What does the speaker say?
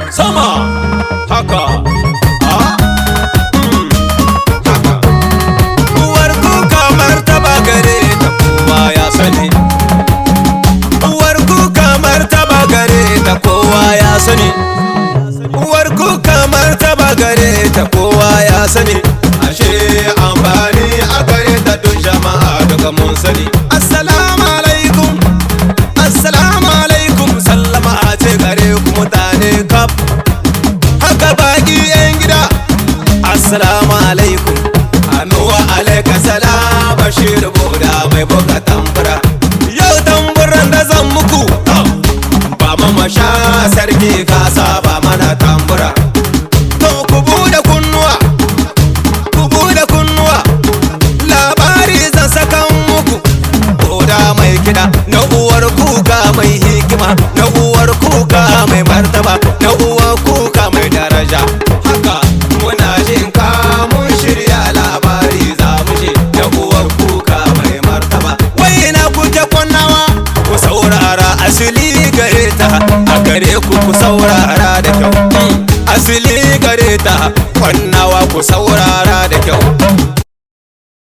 sama haka haka uwar kuka martaba gare ta kowa ya sani uwar kuka martaba gare ta kowa ya sani uwar kuka martaba gare ta kowa ya sani ashe amfani a gare ta duk jama'a daga mun sani assalamu alaikum sallama a ce gare ku mutane kaf haka baki yan gida assalamu alaikum anuwa alaika salam bashir boda mai buga tambura yau tamburan da zan muku ba mamasha sarki kasa ba mana tambura to ku bude kunnuwa labari zan sakan muku boda mai kida na uwar kuka mai hikima na uwar kuka mai martaba na uwar kuka mai daraja haka muna jin ka mun shirya labari za mu je na uwar kuka mai martaba wai na kuke kunnawa ku saurara asili gare ta a gare ku saurara da kyau asili gare ta kunnawa ku saurara da kyau